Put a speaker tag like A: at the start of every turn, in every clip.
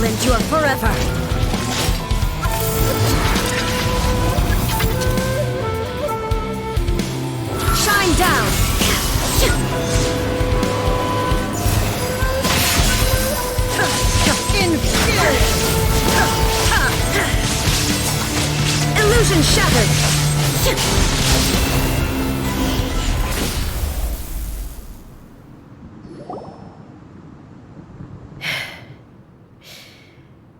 A: will endure forever. Shine down! Illusion shattered!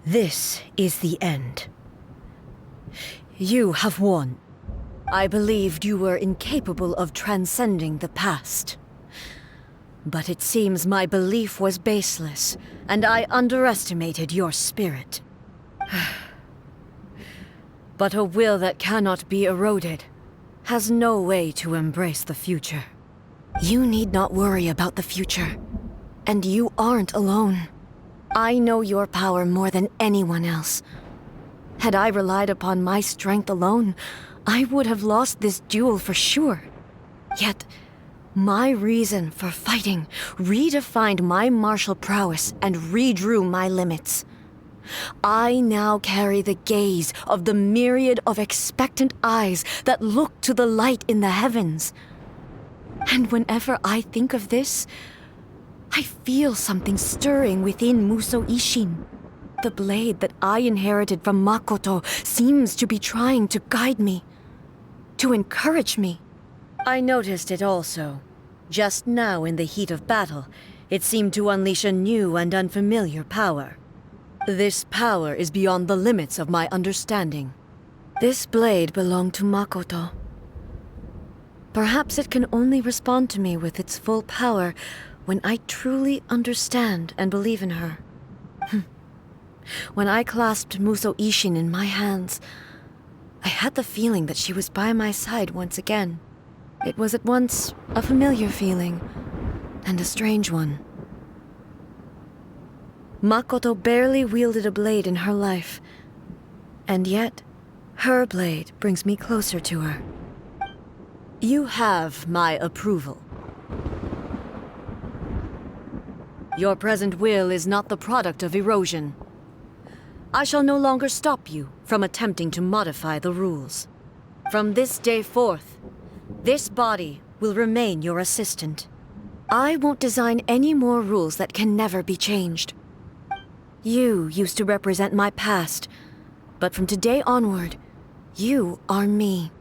A: This is the end. You have won. I believed you were incapable of transcending the past. But it seems my belief was baseless, and I underestimated your spirit. But a will that cannot be eroded has no way to embrace the future. You need not worry about the future, and you aren't alone. I know your power more than anyone else. Had I relied upon my strength alone, I would have lost this duel for sure. Yet, my reason for fighting redefined my martial prowess and redrew my limits. I now carry the gaze of the myriad of expectant eyes that look to the light in the heavens. And whenever I think of this, I feel something stirring within Musou Ishin. The blade that I inherited from Makoto seems to be trying to guide me, to encourage me. I noticed it also. Just now in the heat of battle, it seemed to unleash a new and unfamiliar power. This power is beyond the limits of my understanding. This blade belonged to Makoto. Perhaps it can only respond to me with its full power when I truly understand and believe in her. When I clasped Musou Ishin in my hands, I had the feeling that she was by my side once again. It was at once a familiar feeling and a strange one. Makoto barely wielded a blade in her life, and yet her blade brings me closer to her. You have my approval. Your present will is not the product of erosion. I shall no longer stop you from attempting to modify the rules. From this day forth, this body will remain your assistant. I won't design any more rules that can never be changed. You used to represent my past, but from today onward, you are me.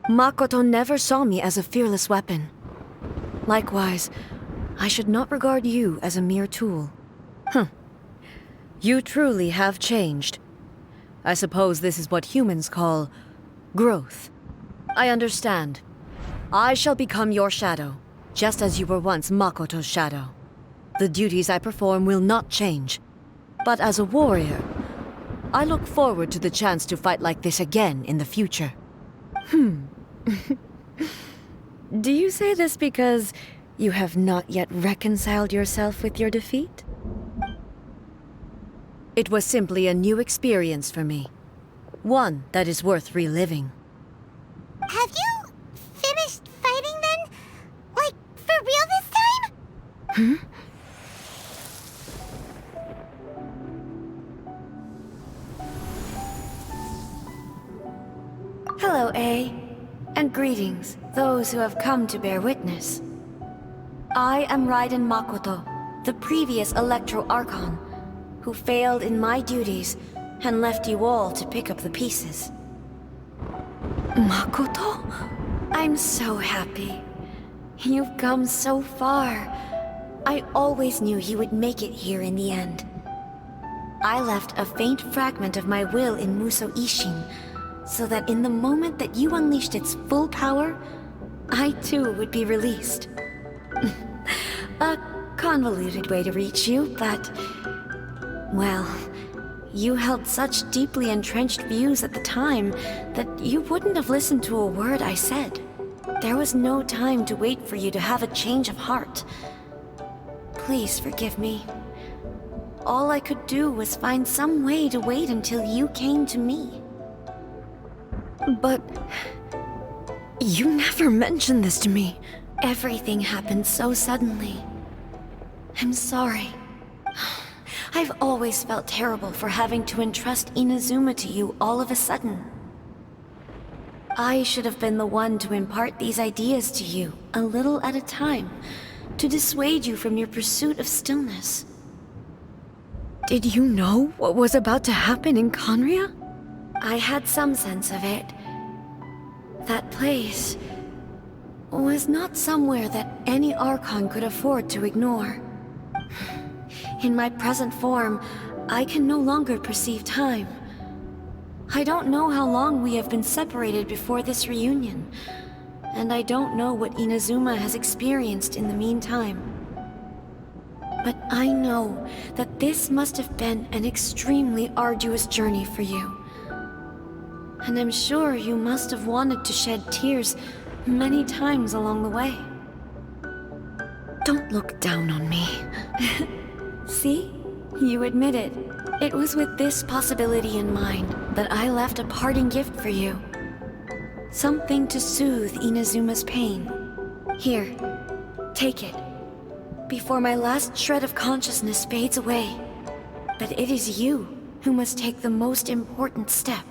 A: Makoto never saw me as a fearless weapon. Likewise, I should not regard you as a mere tool. You truly have changed. I suppose this is what humans call growth. I understand. I shall become your shadow, just as you were once Makoto's shadow. The duties I perform will not change. But as a warrior, I look forward to the chance to fight like this again in the future. Do you say this because you have not yet reconciled yourself with your defeat? It was simply a new experience for me. One that is worth reliving.
B: Have you finished fighting then? Like, for real this time?
C: Hello, A. And greetings, those who have come to bear witness. I am Raiden Makoto, the previous Electro Archon, who failed in my duties and left you all to pick up the pieces.
A: Makoto?
C: I'm so happy. You've come so far. I always knew you would make it here in the end. I left a faint fragment of my will in Musou Ishin, so that in the moment that you unleashed its full power, I too would be released. A convoluted way to reach you, but... well, you held such deeply entrenched views at the time that you wouldn't have listened to a word I said. There was no time to wait for you to have a change of heart. Please forgive me. All I could do was find some way to wait until you came to me.
A: But... you never mentioned this to me.
C: Everything happened so suddenly. I'm sorry. I've always felt terrible for having to entrust Inazuma to you all of a sudden. I should have been the one to impart these ideas to you, a little at a time, to dissuade you from your pursuit of stillness.
A: Did you know what was about to happen in Conria?
C: I had some sense of it. That place was not somewhere that any Archon could afford to ignore. In my present form, I can no longer perceive time. I don't know how long we have been separated before this reunion, and I don't know what Inazuma has experienced in the meantime. But I know that this must have been an extremely arduous journey for you. And I'm sure you must have wanted to shed tears many times along the way.
A: Don't look down on me.
C: See? You admit it. It was with this possibility in mind that I left a parting gift for you. Something to soothe Inazuma's pain. Here, take it. Before my last shred of consciousness fades away. But it is you who must take the most important step.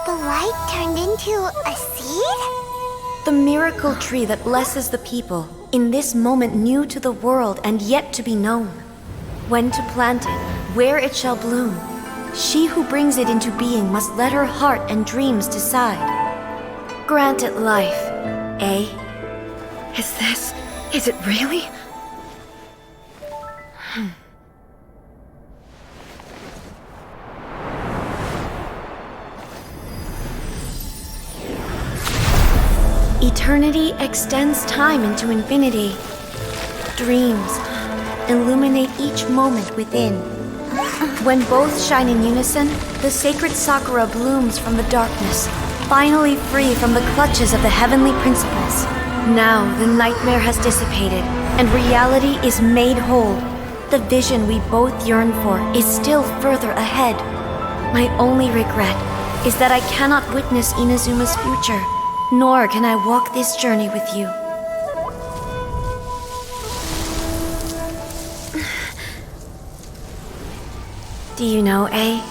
B: The light turned into a seed?
C: The miracle tree that blesses the people, in this moment new to the world and yet to be known. When to plant it, where it shall bloom. She who brings it into being must let her heart and dreams decide. Grant it life, eh?
A: Is it really?
C: Eternity extends time into infinity. Dreams illuminate each moment within. When both shine in unison, the sacred Sakura blooms from the darkness, finally free from the clutches of the heavenly principles. Now the nightmare has dissipated, and reality is made whole. The vision we both yearn for is still further ahead. My only regret is that I cannot witness Inazuma's future, nor can I walk this journey with you. Do you know, I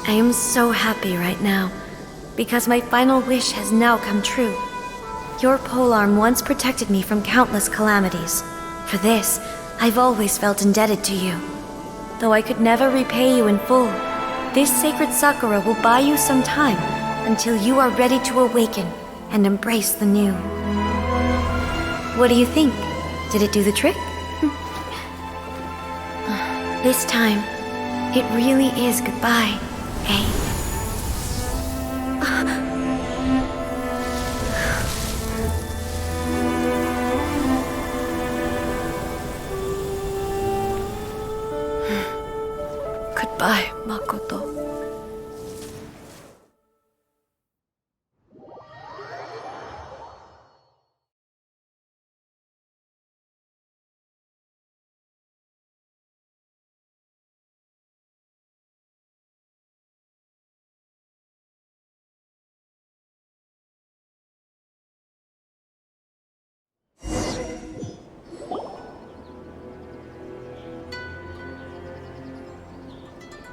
C: am so happy right now, because my final wish has now come true. Your polearm once protected me from countless calamities. For this, I've always felt indebted to you. Though I could never repay you in full, this sacred Sakura will buy you some time until you are ready to awaken and embrace the new. What do you think? Did it do the trick? This time, it really is goodbye, eh?
A: Goodbye, Makoto.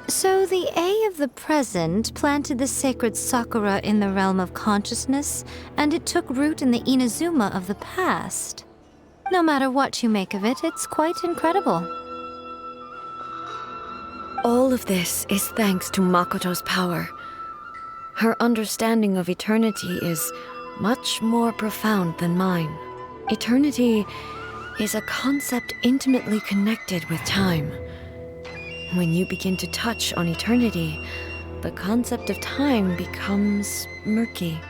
D: So the A of the present planted the sacred Sakura in the realm of consciousness, and it took root in the Inazuma of the past. No matter what you make of it, it's quite incredible.
A: All of this is thanks to Makoto's power. Her understanding of eternity is much more profound than mine. Eternity is a concept intimately connected with time. When you begin to touch on eternity, the concept of time becomes murky.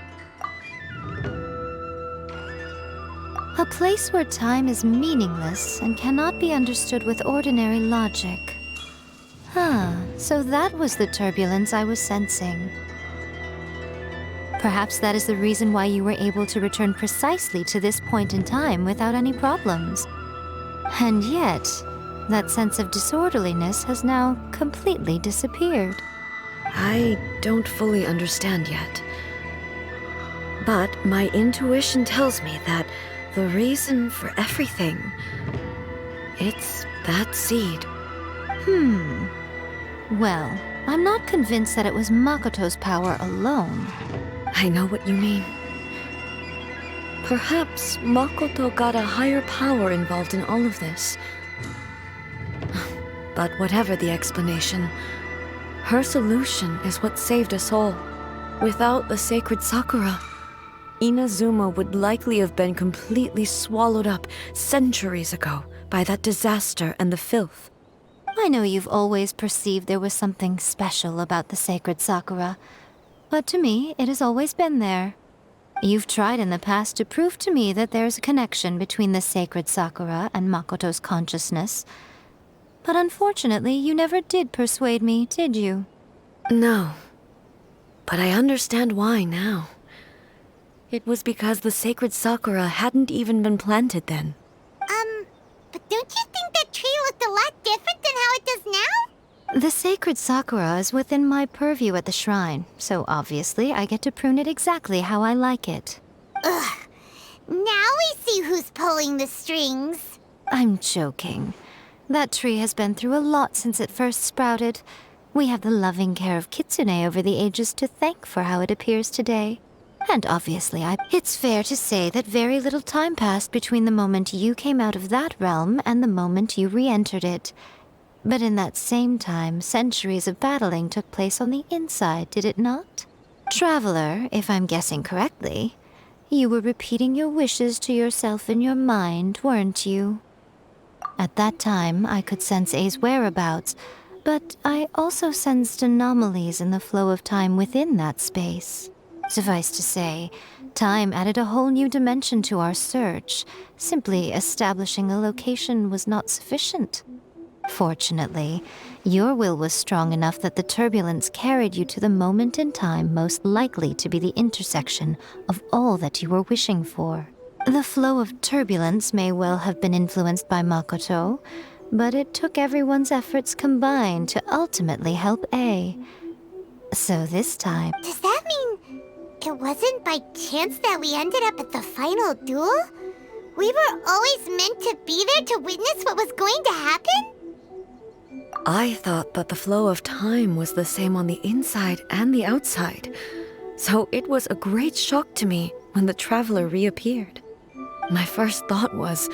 D: A place where time is meaningless and cannot be understood with ordinary logic. So that was the turbulence I was sensing. Perhaps that is the reason why you were able to return precisely to this point in time without any problems. And yet, that sense of disorderliness has now completely disappeared.
A: I don't fully understand yet. But my intuition tells me that the reason for everything, it's that seed.
D: Well, I'm not convinced that it was Makoto's power alone.
A: I know what you mean. Perhaps Makoto got a higher power involved in all of this. But whatever the explanation, her solution is what saved us all. Without the sacred Sakura, Inazuma would likely have been completely swallowed up centuries ago by that disaster and the filth.
D: I know you've always perceived there was something special about the sacred Sakura, but to me, it has always been there. You've tried in the past to prove to me that there's a connection between the sacred Sakura and Makoto's consciousness, but unfortunately, you never did persuade me, did you?
A: No. But I understand why now. It was because the sacred Sakura hadn't even been planted then.
B: But don't you think that tree looked a lot different than how it does now?
D: The sacred Sakura is within my purview at the shrine, so obviously I get to prune it exactly how I like it.
B: Ugh. Now we see who's pulling the strings.
D: I'm joking. That tree has been through a lot since it first sprouted. We have the loving care of Kitsune over the ages to thank for how it appears today. And obviously, it's fair to say that very little time passed between the moment you came out of that realm and the moment you re-entered it. But in that same time, centuries of battling took place on the inside, did it not? Traveler, if I'm guessing correctly, you were repeating your wishes to yourself in your mind, weren't you? At that time, I could sense A's whereabouts, but I also sensed anomalies in the flow of time within that space. Suffice to say, time added a whole new dimension to our search. Simply establishing a location was not sufficient. Fortunately, your will was strong enough that the turbulence carried you to the moment in time most likely to be the intersection of all that you were wishing for. The flow of turbulence may well have been influenced by Makoto, but it took everyone's efforts combined to ultimately help A. So this time...
B: Does that mean it wasn't by chance that we ended up at the final duel? We were always meant to be there to witness what was going to happen?
A: I thought that the flow of time was the same on the inside and the outside, so it was a great shock to me when the traveler reappeared. My first thought was,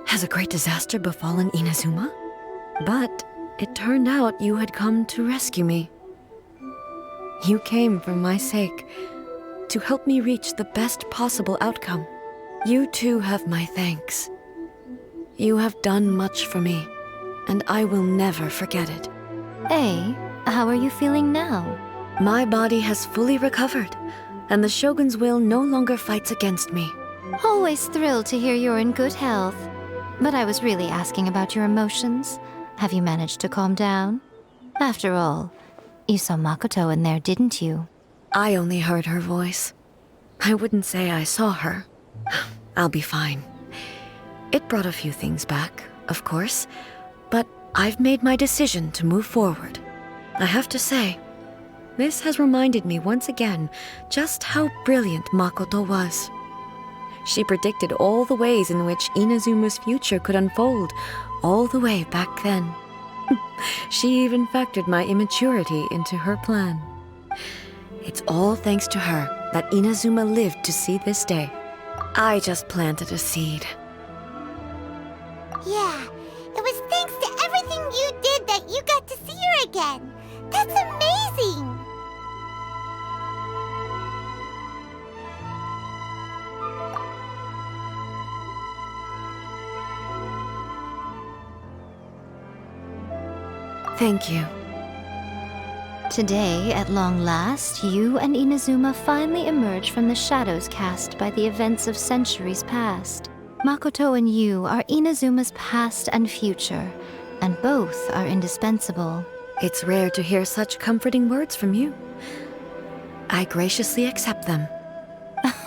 A: has a great disaster befallen Inazuma? But it turned out you had come to rescue me. You came for my sake, to help me reach the best possible outcome. You too have my thanks. You have done much for me, and I will never forget it.
D: A, how are you feeling now?
A: My body has fully recovered, and the Shogun's will no longer fights against me.
D: Always thrilled to hear you're in good health. But I was really asking about your emotions. Have you managed to calm down? After all, you saw Makoto in there, didn't you?
A: I only heard her voice. I wouldn't say I saw her. I'll be fine. It brought a few things back, of course, but I've made my decision to move forward. I have to say, this has reminded me once again just how brilliant Makoto was. She predicted all the ways in which Inazuma's future could unfold, all the way back then. She even factored my immaturity into her plan. It's all thanks to her that Inazuma lived to see this day. I just planted a seed.
B: Yeah, it was thanks to everything you did that you got to see her again. That's amazing!
A: Thank you.
D: Today, at long last, you and Inazuma finally emerge from the shadows cast by the events of centuries past. Makoto and you are Inazuma's past and future, and both are indispensable.
A: It's rare to hear such comforting words from you. I graciously accept them.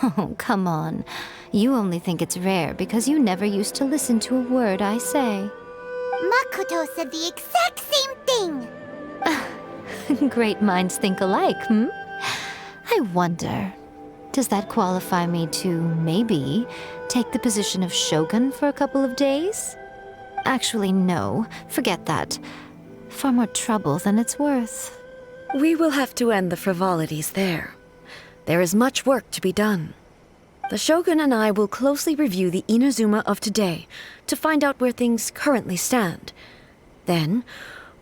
D: Oh, come on. You only think it's rare because you never used to listen to a word I say.
B: Makoto said the exact same thing!
D: Great minds think alike, hmm? I wonder, does that qualify me to, maybe, take the position of Shogun for a couple of days? Actually, no. Forget that. Far more trouble than it's worth.
A: We will have to end the frivolities there. There is much work to be done. The Shogun and I will closely review the Inazuma of today to find out where things currently stand. Then,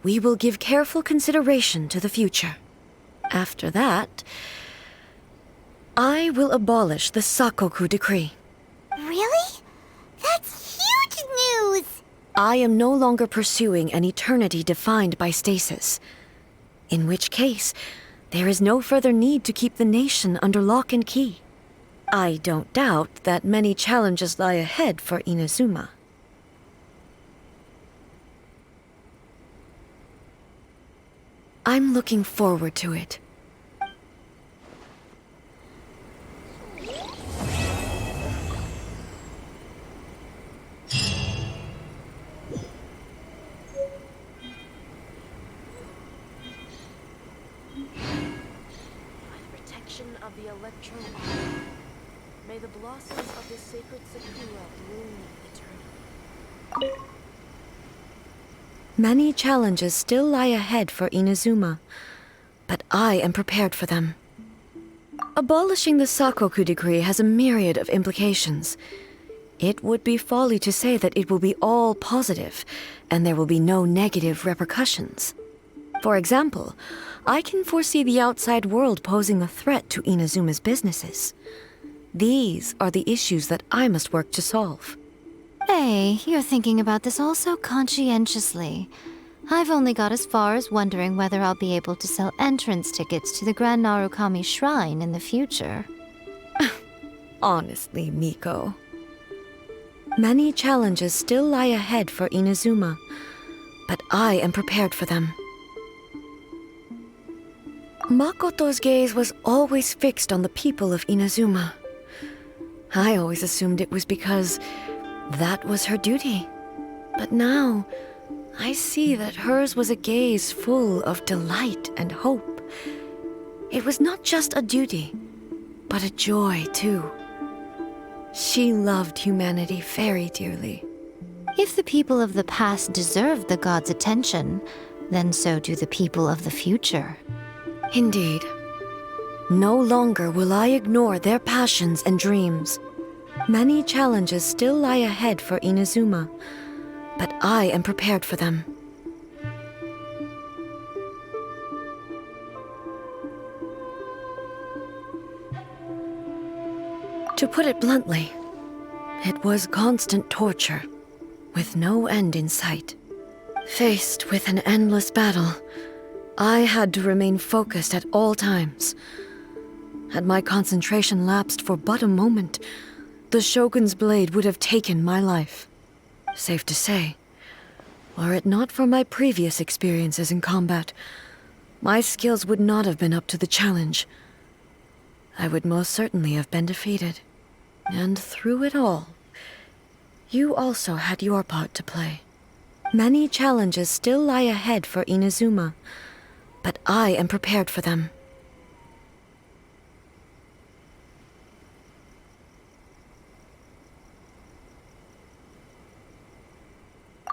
A: we will give careful consideration to the future. After that, I will abolish the Sakoku decree.
B: Really? That's huge news!
A: I am no longer pursuing an eternity defined by stasis. In which case, there is no further need to keep the nation under lock and key. I don't doubt that many challenges lie ahead for Inazuma. I'm looking forward to it. Of the Electro Arm. May the blossoms of the sacred Sakura bloom eternally. Many challenges still lie ahead for Inazuma, but I am prepared for them. Abolishing the Sakoku decree has a myriad of implications. It would be folly to say that it will be all positive, and there will be no negative repercussions. For example, I can foresee the outside world posing a threat to Inazuma's businesses. These are the issues that I must work to solve.
D: Hey, you're thinking about this all so conscientiously. I've only got as far as wondering whether I'll be able to sell entrance tickets to the Grand Narukami Shrine in the future.
A: Honestly, Miko. Many challenges still lie ahead for Inazuma, but I am prepared for them. Makoto's gaze was always fixed on the people of Inazuma. I always assumed it was because that was her duty. But now, I see that hers was a gaze full of delight and hope. It was not just a duty, but a joy, too. She loved humanity very dearly.
D: If the people of the past deserve the god's attention, then so do the people of the future.
A: Indeed. No longer will I ignore their passions and dreams. Many challenges still lie ahead for Inazuma, but I am prepared for them. To put it bluntly, it was constant torture, with no end in sight. Faced with an endless battle, I had to remain focused at all times. Had my concentration lapsed for but a moment, the Shogun's blade would have taken my life. Safe to say, were it not for my previous experiences in combat, my skills would not have been up to the challenge. I would most certainly have been defeated. And through it all, you also had your part to play. Many challenges still lie ahead for Inazuma, but I am prepared for them.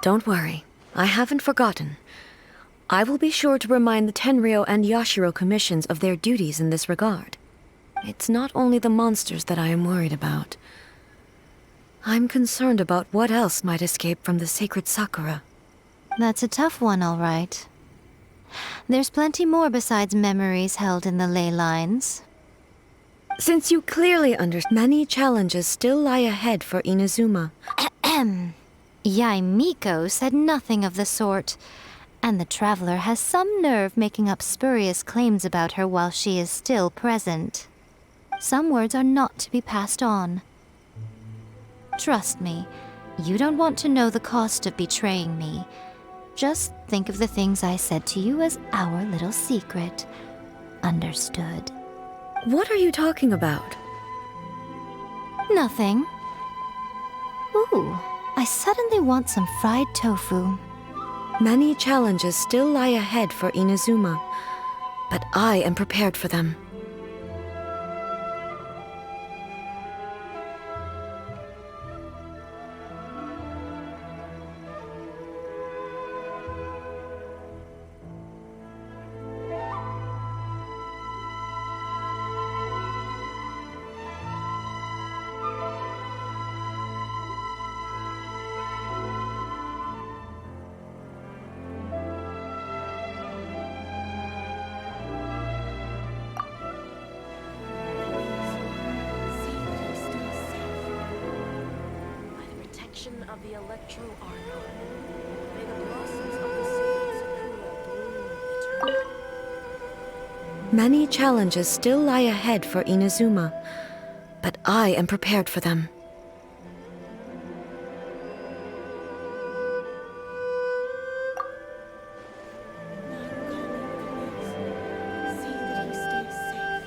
A: Don't worry, I haven't forgotten. I will be sure to remind the Tenryo and Yashiro commissions of their duties in this regard. It's not only the monsters that I am worried about. I'm concerned about what else might escape from the sacred Sakura.
D: That's a tough one, all right. There's plenty more besides memories held in the ley lines.
A: Since you clearly understand, many challenges still lie ahead for Inazuma.
D: Yae Miko said nothing of the sort, and the traveler has some nerve making up spurious claims about her while she is still present. Some words are not to be passed on. Trust me, you don't want to know the cost of betraying me. Just think of the things I said to you as our little secret. Understood?
A: What are you talking about?
D: Nothing. Ooh, I suddenly want some fried tofu.
A: Many challenges still lie ahead for Inazuma, but I am prepared for them.
E: Of the Electro Arnon. May the blossoms of the sacred Sakura bloom eternally.
A: Many challenges still lie ahead for Inazuma, but I am prepared for them.
E: See that he stays safe.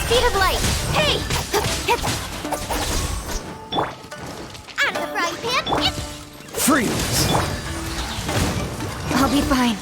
B: speed of light! Hey! Out of the frying pan!
F: Freeze!
C: I'll be fine.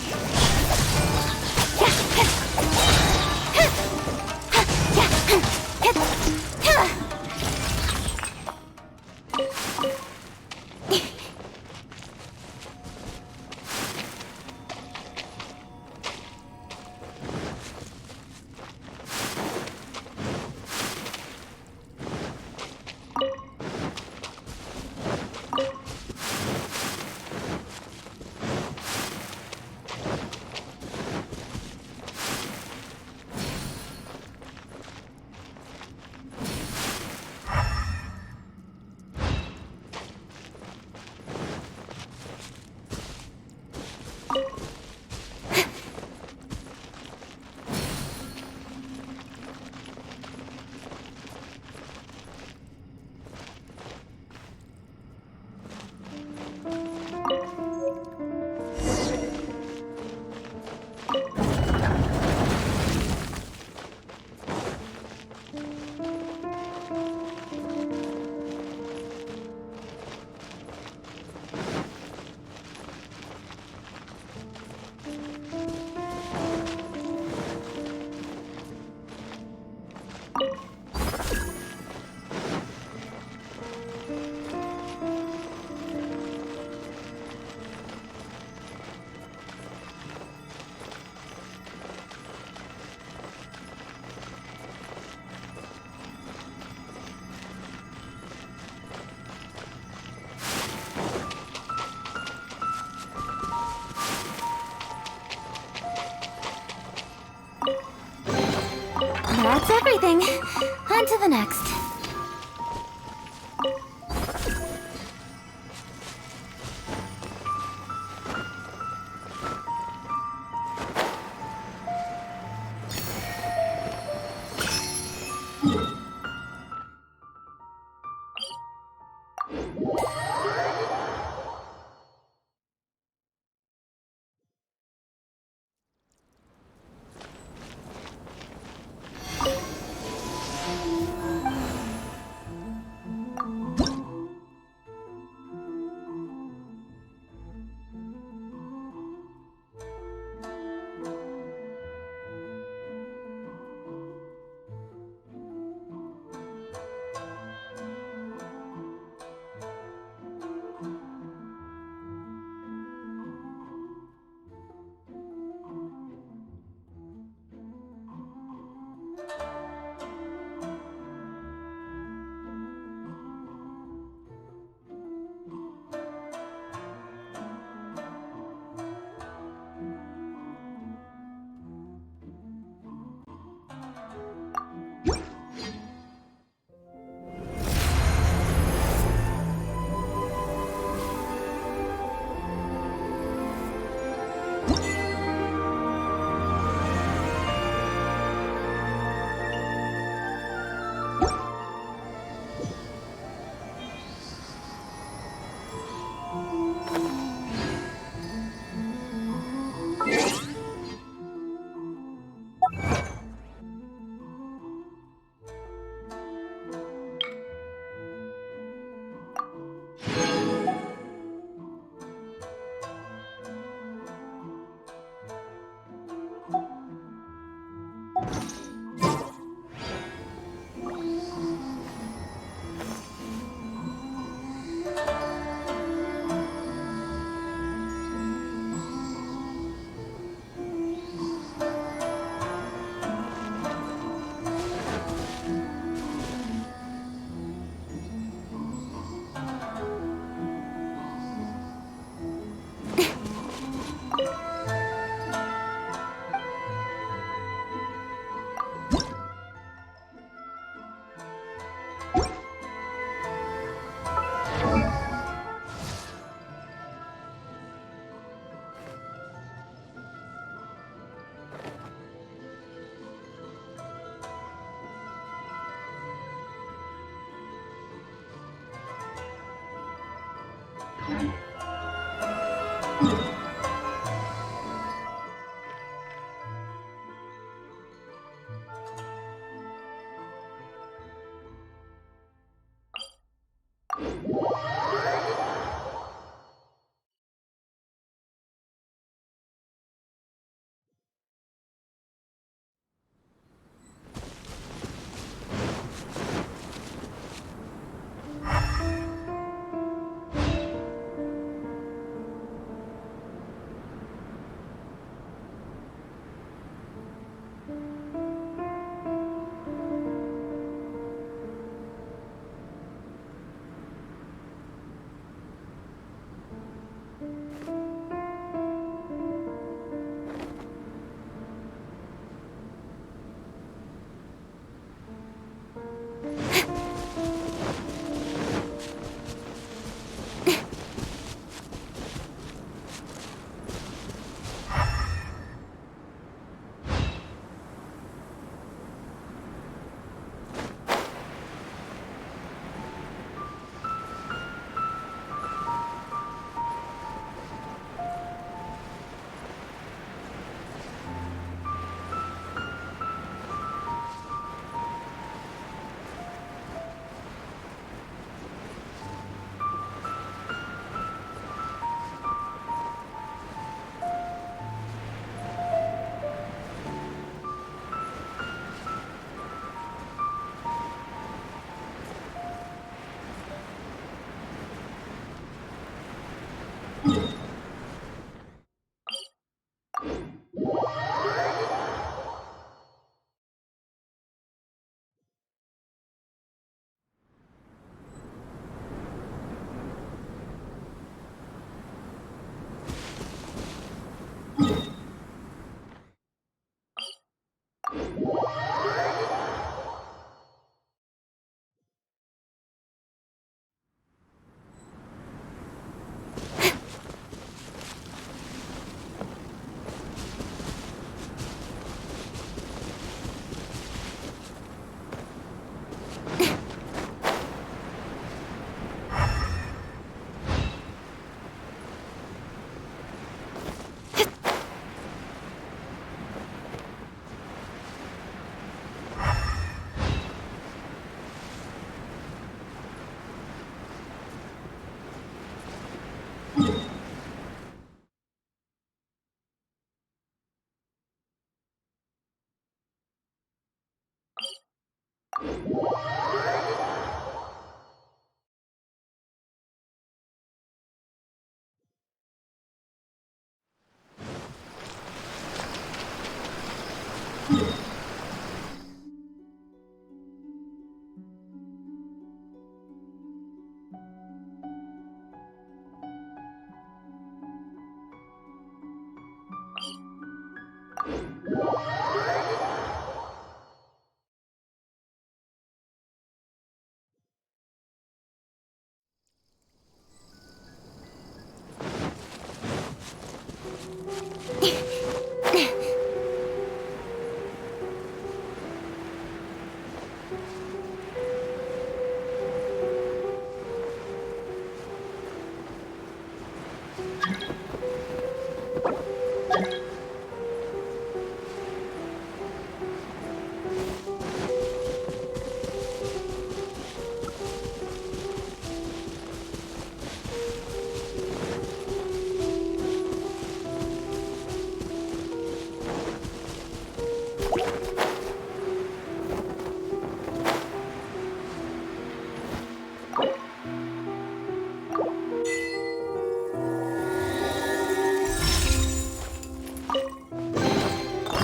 C: That's everything. On to the next.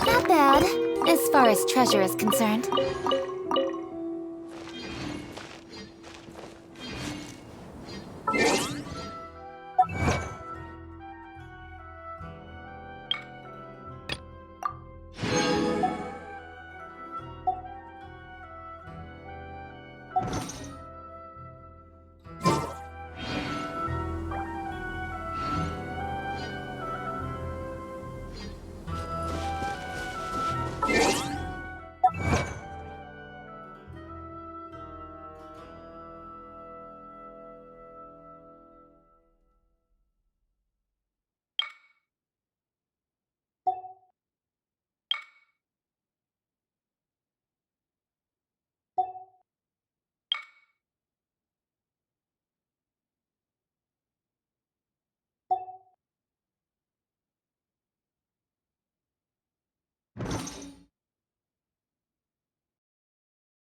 C: Not bad, as far as treasure is concerned.